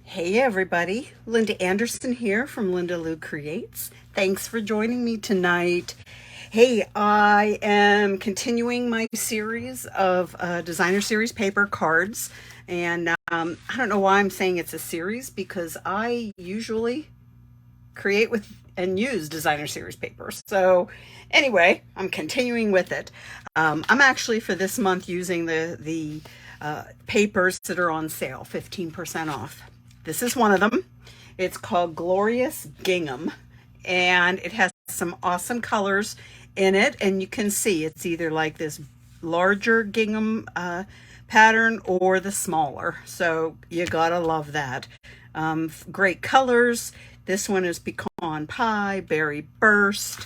Hey everybody, Linda Anderson here from Linda Lou Creates. Thanks for joining me tonight. Hey, I am continuing my series of designer series paper cards, and I don't know why I'm saying it's a series because I usually create with and use designer series papers. So anyway, I'm continuing with it. I'm actually for this month using the papers that are on sale, 15% off. This is one of them. It's called Glorious Gingham, and it has some awesome colors in it, and you can see it's either like this larger gingham pattern or the smaller, so you gotta love that. Great colors. This one is pecan pie, berry burst.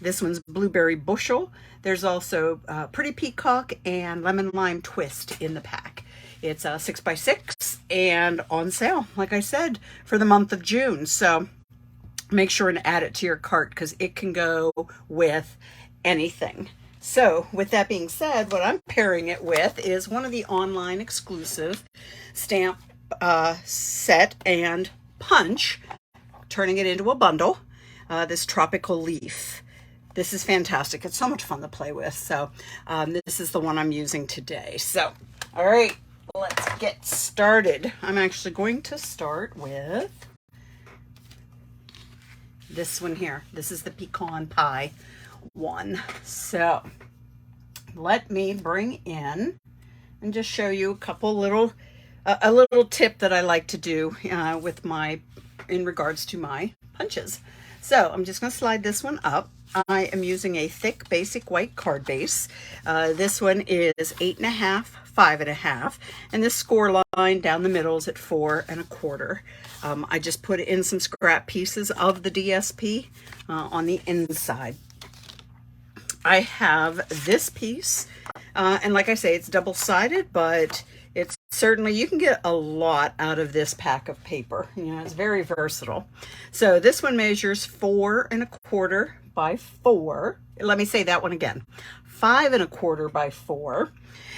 This one's blueberry bushel. There's also pretty peacock and lemon lime twist in the pack. It's 6x6 and on sale, like I said, for the month of June. So make sure and add it to your cart because it can go with anything. So with that being said, what I'm pairing it with is one of the online exclusive stamp set and punch, turning it into a bundle, this tropical leaf. This is fantastic. It's so much fun to play with. So this is the one I'm using today. So, all right, let's get started. I'm actually going to start with this one here. This is the pecan pie one. So let me bring in and just show you a couple little, a little tip that I like to do with in regards to my punches. So I'm just going to slide this one up. I am using a thick basic white card base. This one is 8.5, 5.5, and this score line down the middle is at 4 1/4. I just put in some scrap pieces of the DSP on the inside. I have this piece, and like I say, it's double-sided, but it's certainly, you can get a lot out of this pack of paper. You know, it's very versatile. So this one measures 4 1/4 by 4. Let me say that one again. 5 1/4 by 4.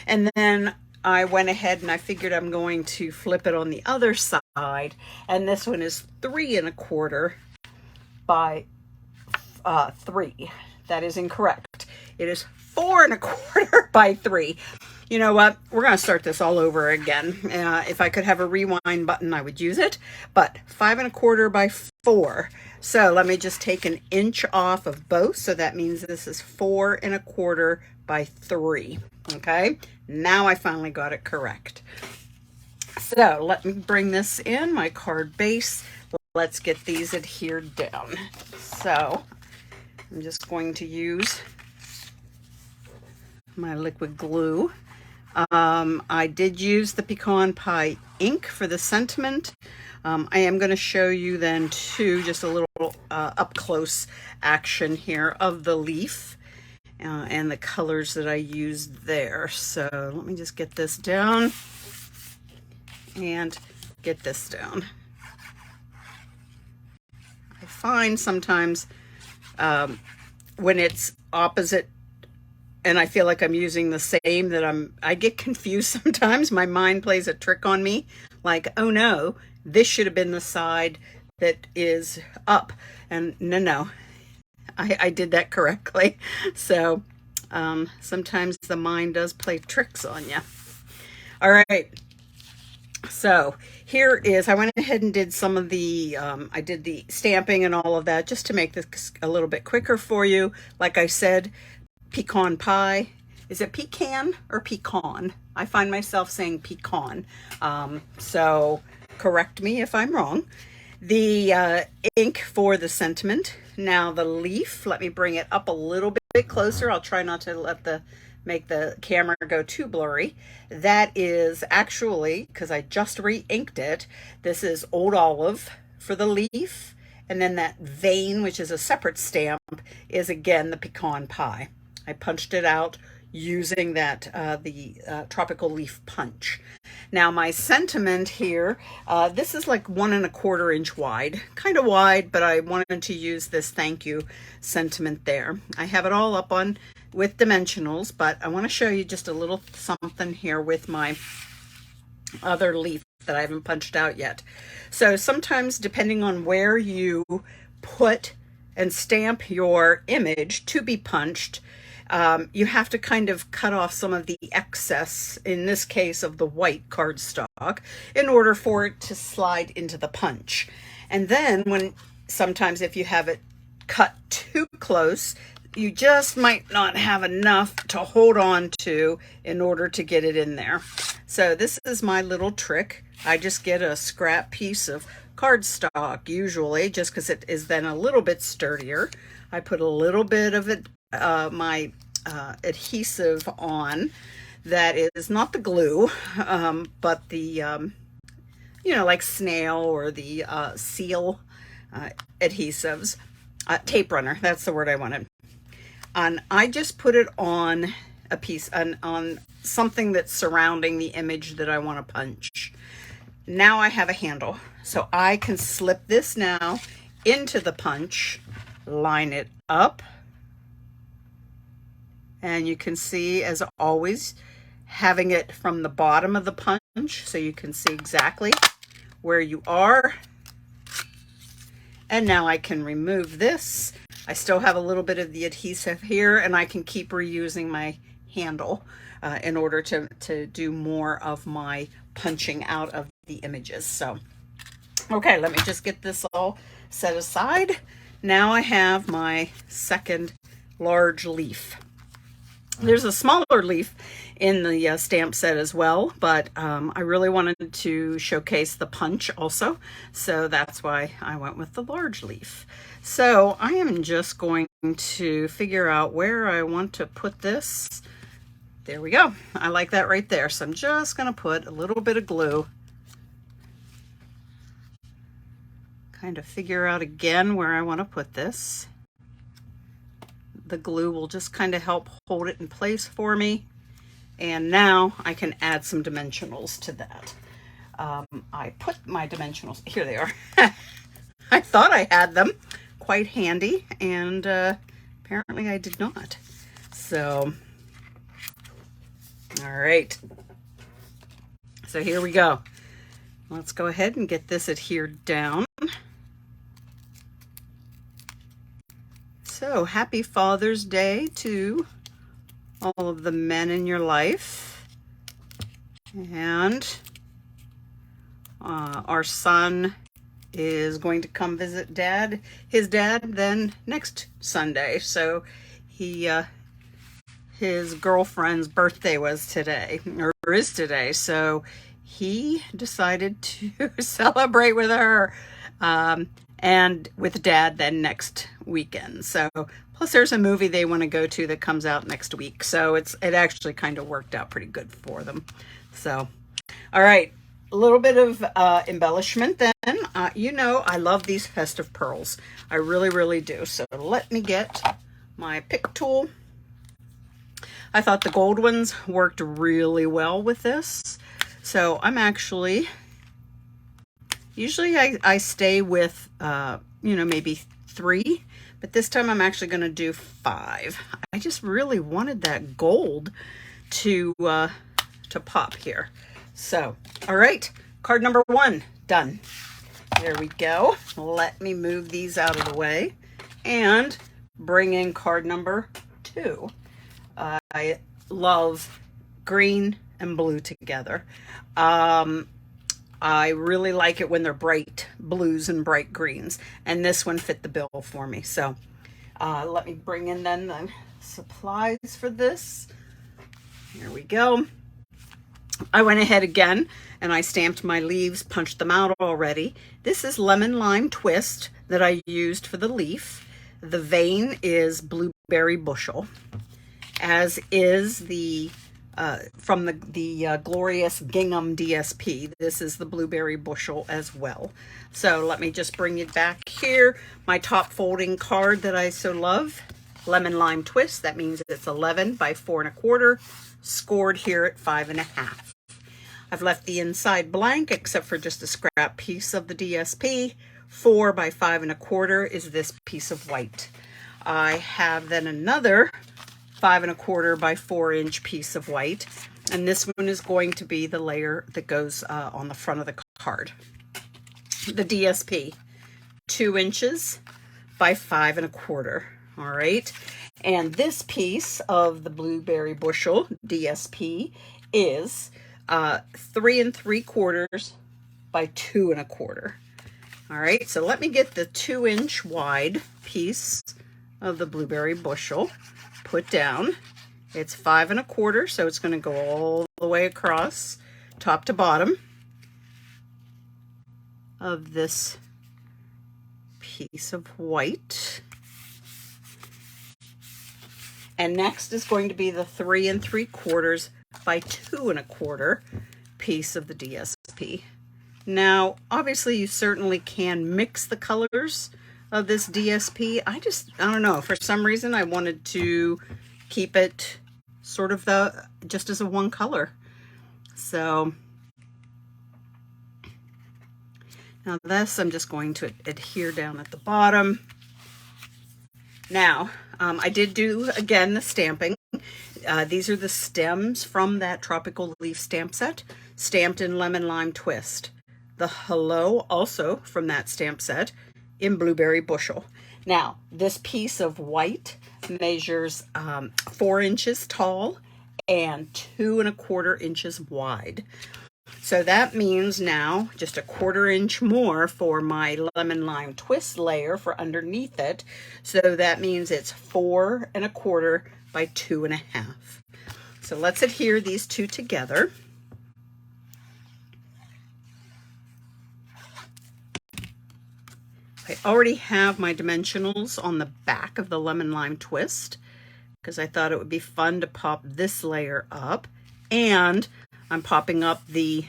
And then I went ahead and I figured I'm going to flip it on the other side. And this one is 3 1/4 by 3. That is incorrect. It is 4 1/4 by 3. You know what? We're going to start this all over again. If I could have a rewind button, I would use it. But 5 1/4 by 4. So let me just take an inch off of both. So that means this is 4 1/4 by 3. Okay. Now I finally got it correct. So let me bring this in, my card base. Let's get these adhered down. So I'm just going to use my liquid glue. I did use the pecan pie ink for the sentiment. I am going to show you then too, just a little up close action here of the leaf and the colors that I used there. So let me just get this down and get this down. I find sometimes when it's opposite and I feel like I'm using the same, that I get confused sometimes. My mind plays a trick on me, like, oh no, this should have been the side that is up. And no, I did that correctly. So sometimes the mind does play tricks on you. All right. So here is, I went ahead and did some of the, I did the stamping and all of that just to make this a little bit quicker for you. Like I said, pecan pie. Is it pecan or pecan? I find myself saying pecan. So correct me if I'm wrong. The ink for the sentiment. Now the leaf, let me bring it up a little bit closer. I'll try not to make the camera go too blurry. That is actually, because I just re-inked it, this is Old Olive for the leaf. And then that vein, which is a separate stamp, is again the pecan pie. I punched it out using that the tropical leaf punch. Now my sentiment here, this is like 1 1/4 inch wide, kind of wide, but I wanted to use this thank you sentiment there. I have it all up on with dimensionals, but I want to show you just a little something here with my other leaf that I haven't punched out yet. So sometimes, depending on where you put and stamp your image to be punched, you have to kind of cut off some of the excess, in this case of the white cardstock, in order for it to slide into the punch. And then sometimes if you have it cut too close, you just might not have enough to hold on to in order to get it in there. So this is my little trick. I just get a scrap piece of cardstock, usually, just because it is then a little bit sturdier. I put a little bit of it, my adhesive on that is not the glue, but the, like snail or the seal adhesives. Tape runner, that's the word I wanted. And I just put it on a piece, on something that's surrounding the image that I want to punch. Now I have a handle, so I can slip this now into the punch, line it up, and you can see, as always, having it from the bottom of the punch so you can see exactly where you are. And now I can remove this. I still have a little bit of the adhesive here, and I can keep reusing my handle in order to do more of my punching out of the images. So, okay, let me just get this all set aside. Now I have my second large leaf. There's a smaller leaf in the stamp set as well, but I really wanted to showcase the punch also, so that's why I went with the large leaf. So I am just going to figure out where I want to put this. There we go. I like that right there. So I'm just going to put a little bit of glue. Kind of figure out again where I want to put this. The glue will just kind of help hold it in place for me. And now I can add some dimensionals to that. I put my dimensionals, here they are. I thought I had them quite handy, and apparently I did not. So, all right. So here we go. Let's go ahead and get this adhered down. So happy Father's Day to all of the men in your life. And our son is going to come visit his dad then next Sunday. So his girlfriend's birthday was today, or is today. So he decided to celebrate with her and with dad then next weekend. So plus there's a movie they want to go to that comes out next week. So it actually kind of worked out pretty good for them. So, all right, a little bit of embellishment then. I love these festive pearls. I really, really do. So let me get my pick tool. I thought the gold ones worked really well with this. So I'm actually, usually I stay with, maybe 3, but this time I'm actually going to do 5. I just really wanted that gold to pop here. So, all right, card number 1 done. There we go. Let me move these out of the way and bring in card number 2. I love green and blue together. I really like it when they're bright blues and bright greens, and this one fit the bill for me. So let me bring in then the supplies for this. Here we go. I went ahead again and I stamped my leaves, punched them out already. This is Lemon Lime Twist that I used for the leaf. The vein is Blueberry Bushel, as is the from the glorious Gingham DSP. This is the Blueberry Bushel as well. So let me just bring it back here. My top folding card that I so love, Lemon Lime Twist. That means it's 11 by 4 1/4, scored here at 5 1/2. I've left the inside blank except for just a scrap piece of the DSP. 4 by 5 1/4 is this piece of white. I have then another 5 1/4 by 4 inch piece of white, And this one is going to be the layer that goes on the front of the card. The DSP, 2 inches by 5 1/4. All right. And this piece of the blueberry bushel DSP is 3 3/4 by 2 1/4. All right, so let me get the 2-inch wide piece of the blueberry bushel put down. It's 5 1/4, so it's going to go all the way across, top to bottom of this piece of white. And next is going to be the 3 3/4 by 2 1/4 piece of the DSP. Now, obviously you certainly can mix the colors of this DSP. I don't know, for some reason I wanted to keep it sort of just as a one color. So now this I'm just going to adhere down at the bottom. Now, I did do, again, the stamping. These are the stems from that tropical leaf stamp set, stamped in lemon lime twist. The hello, also from that stamp set, in blueberry bushel. Now, this piece of white measures 4 inches tall and 2 1/4 inches wide. So that means now just a 1/4 inch more for my lemon lime twist layer for underneath it. So that means it's 4 1/4 by 2 1/2. So let's adhere these two together. I already have my dimensionals on the back of the lemon lime twist because I thought it would be fun to pop this layer up, and I'm popping up the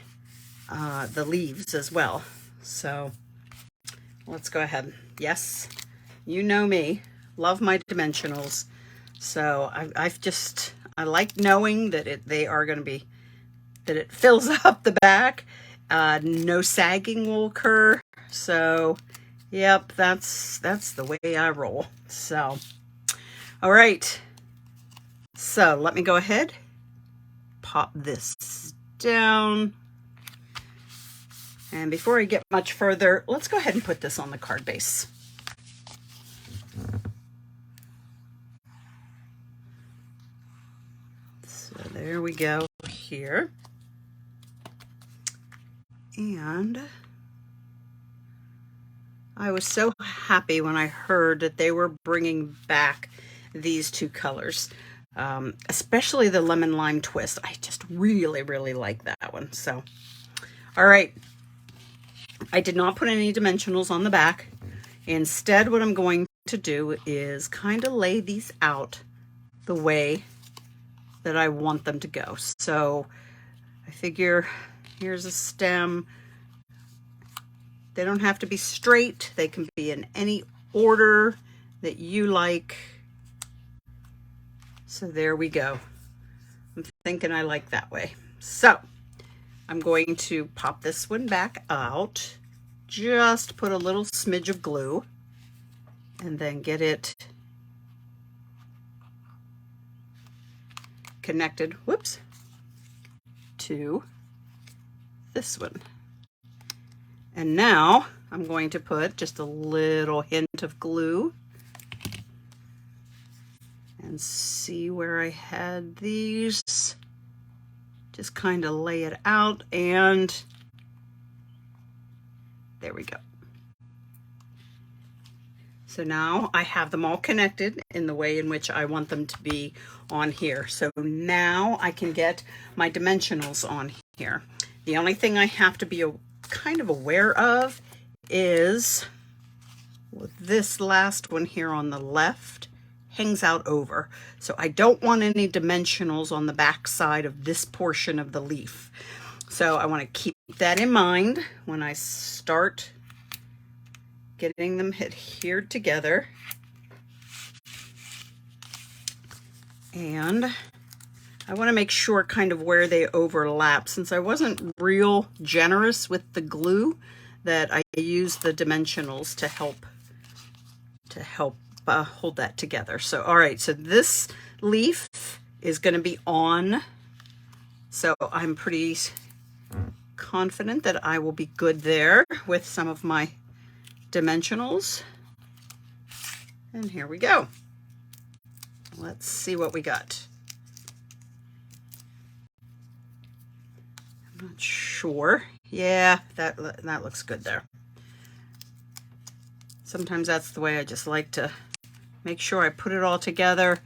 leaves as well. So let's go ahead. Yes, you know me, love my dimensionals. So I like knowing that they are going to be, that it fills up the back. No sagging will occur. So yep, that's the way I roll. So, all right. So let me go ahead, pop this down. And before I get much further, let's go ahead and put this on the card base. So there we go here. And I was so happy when I heard that they were bringing back these two colors, especially the lemon lime twist. I just really, really like that one. So, all right. I did not put any dimensionals on the back. Instead, what I'm going to do is kind of lay these out the way that I want them to go. So I figure here's a stem. They don't have to be straight. They can be in any order that you like. So there we go. I'm thinking I like that way. So I'm going to pop this one back out, just put a little smidge of glue, and then get it connected, whoops, to this one. And now I'm going to put just a little hint of glue and see where I had these. Just kind of lay it out, and there we go. So now I have them all connected in the way in which I want them to be on here. So now I can get my dimensionals on here. The only thing I have to be kind of aware of is with this last one here on the left hangs out over. So I don't want any dimensionals on the back side of this portion of the leaf. So I want to keep that in mind when I start getting them adhered together. And I want to make sure kind of where they overlap. Since I wasn't real generous with the glue, that I used the dimensionals to help hold that together. So all right, so this leaf is going to be on So I'm pretty confident that I will be good there with some of my dimensionals. And here we go. Let's see what we got. I'm not sure. Yeah, that looks good there. Sometimes that's the way I just like to make sure I put it all together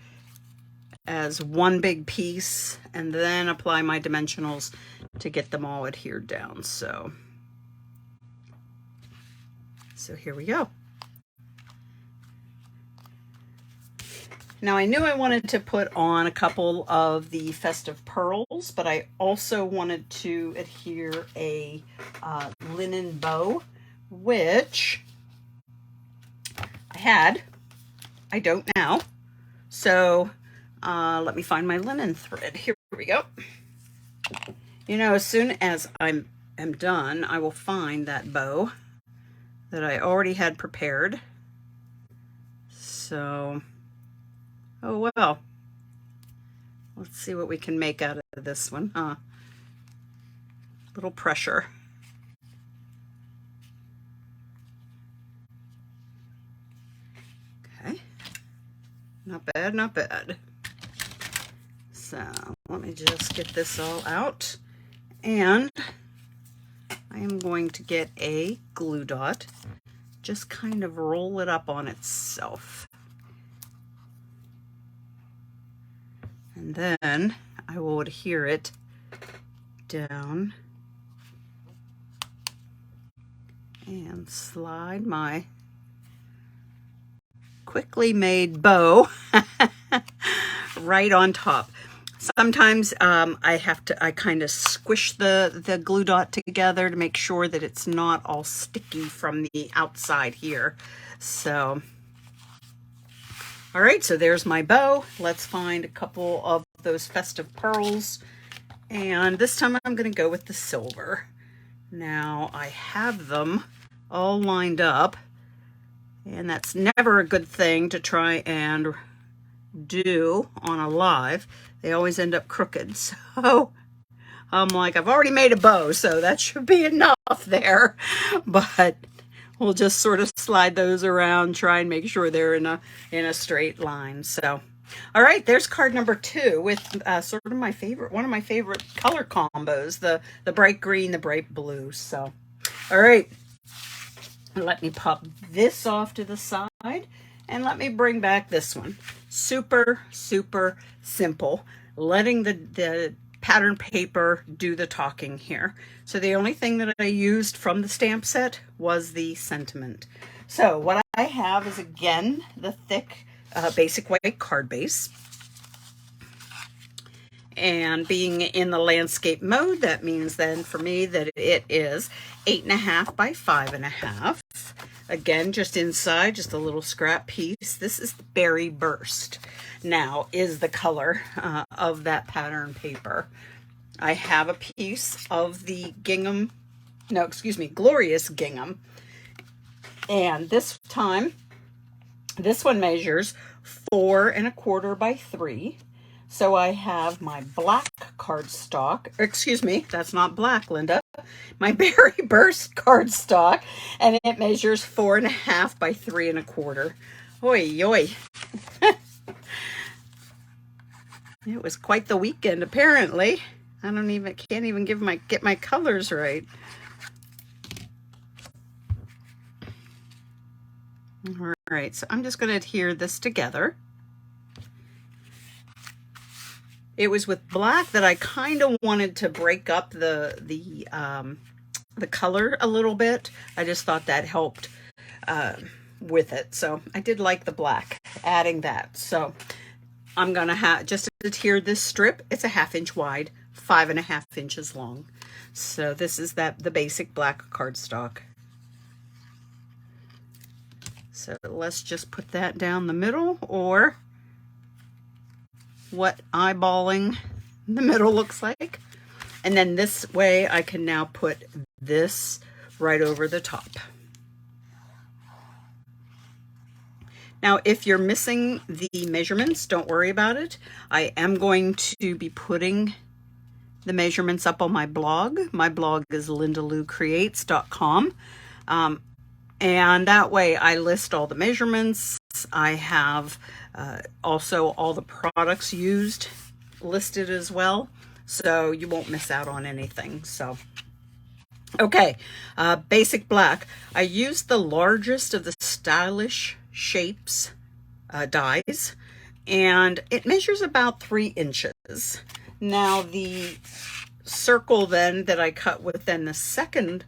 as one big piece and then apply my dimensionals to get them all adhered down. So here we go. Now I knew I wanted to put on a couple of the festive pearls, but I also wanted to adhere a linen bow, which I don't now. So let me find my linen thread. Here we go. You know, as soon as I am done, I will find that bow that I already had prepared. So, oh well. Let's see what we can make out of this one, huh? Little pressure. Okay. Not bad, not bad. So let me just get this all out, and I am going to get a glue dot, just kind of roll it up on itself. And then I will adhere it down and slide my quickly made bow right on top. Sometimes I kind of squish the glue dot together to make sure that it's not all sticky from the outside here. So, all right, so there's my bow. Let's find a couple of those festive pearls. And this time I'm going to go with the silver. Now I have them all lined up, and that's never a good thing to try and do on a live. They always end up crooked. So I'm like, I've already made a bow, so that should be enough there. But we'll just sort of slide those around, try and make sure they're in a straight line. So, all right, there's card number 2 with sort of one of my favorite color combos, the bright green, the bright blue. So, all right, let me pop this off to the side, and let me bring back this one. Super, super simple. Letting the pattern paper do the talking here. So the only thing that I used from the stamp set was the sentiment. So what I have is, again, the thick basic white card base. And being in the landscape mode, that means then for me that it is 8.5 by 5.5. Again, just inside, just a little scrap piece. This is the Berry Burst. Now is the color of that pattern paper. I have a piece of the Gingham, no, excuse me, Glorious Gingham. And this time, this one measures 4.25 by 3. So I have my black cardstock, excuse me, that's not black, Linda, my Berry Burst cardstock, and it measures 4.5 by 3.25. Oi, oi. It was quite the weekend, apparently. I can't even get my colors right. All right, so I'm just going to adhere this together. It was with black that I kind of wanted to break up the color a little bit. I just thought that helped with it. So I did like the black, adding that. So I'm going to just adhere this strip. It's a 1/2 inch wide, 5.5 inches long. So this is the basic black cardstock. So let's just put that down the middle, or what eyeballing the middle looks like. And then this way I can now put this right over the top. Now, if you're missing the measurements, don't worry about it. I am going to be putting the measurements up on my blog. My blog is lindaloucreates.com. And that way I list all the measurements. I have also all the products used listed as well, so you won't miss out on anything. So, okay, basic black. I used the largest of the Stylish Shapes dies, and it measures about 3 inches. Now the circle then that I cut with then the second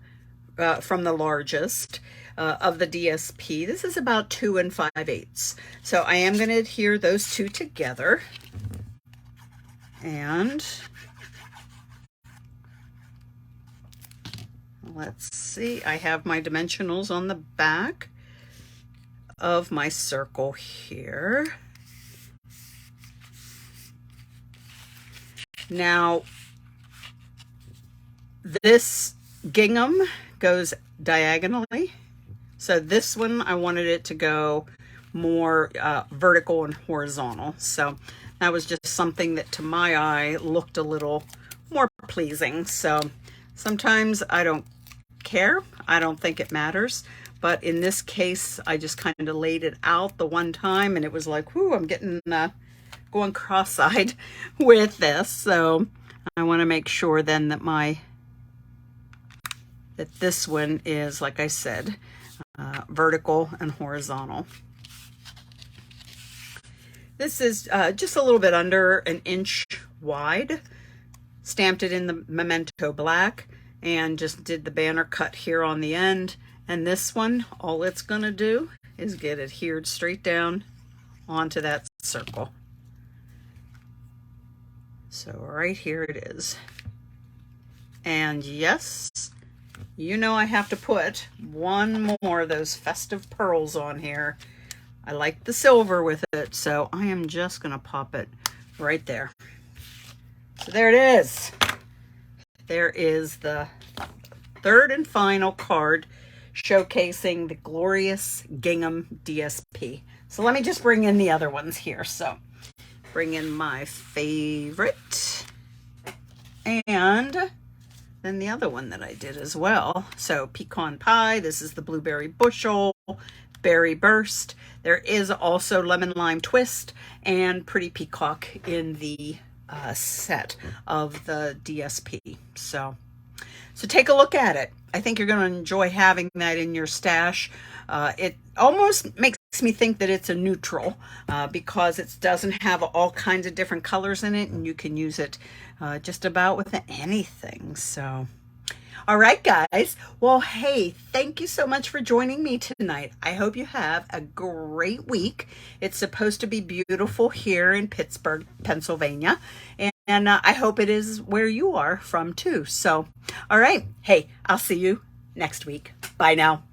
from the largest of the DSP, this is about 2 5/8. So I am going to adhere those two together. And let's see, I have my dimensionals on the back of my circle here. Now, this gingham goes diagonally. So this one, I wanted it to go more vertical and horizontal. So that was just something that to my eye looked a little more pleasing. So sometimes I don't care. I don't think it matters. But in this case, I just kind of laid it out the one time and it was like, whoo, I'm getting going cross-eyed with this. So I want to make sure then that that this one is, like I said, vertical and horizontal. This is just a little bit under 1 inch wide. Stamped it in the Memento black and just did the banner cut here on the end. And this one, all it's going to do is get adhered straight down onto that circle. So right here it is. And yes, you know I have to put one more of those festive pearls on here. I like the silver with it, so I am just going to pop it right there. So there it is. There is the third and final card showcasing the glorious Gingham DSP. So let me just bring in the other ones here. So bring in my favorite and then the other one that I did as well. So pecan pie, this is the blueberry bushel, berry burst. There is also lemon lime twist and pretty peacock in the set of the DSP. So take a look at it. I think you're going to enjoy having that in your stash. It almost makes me think that it's a neutral because it doesn't have all kinds of different colors in it, and you can use it just about with anything. So, all right, guys. Well, hey, thank you so much for joining me tonight. I hope you have a great week. It's supposed to be beautiful here in Pittsburgh, Pennsylvania, and I hope it is where you are from too. So, all right. Hey, I'll see you next week. Bye now.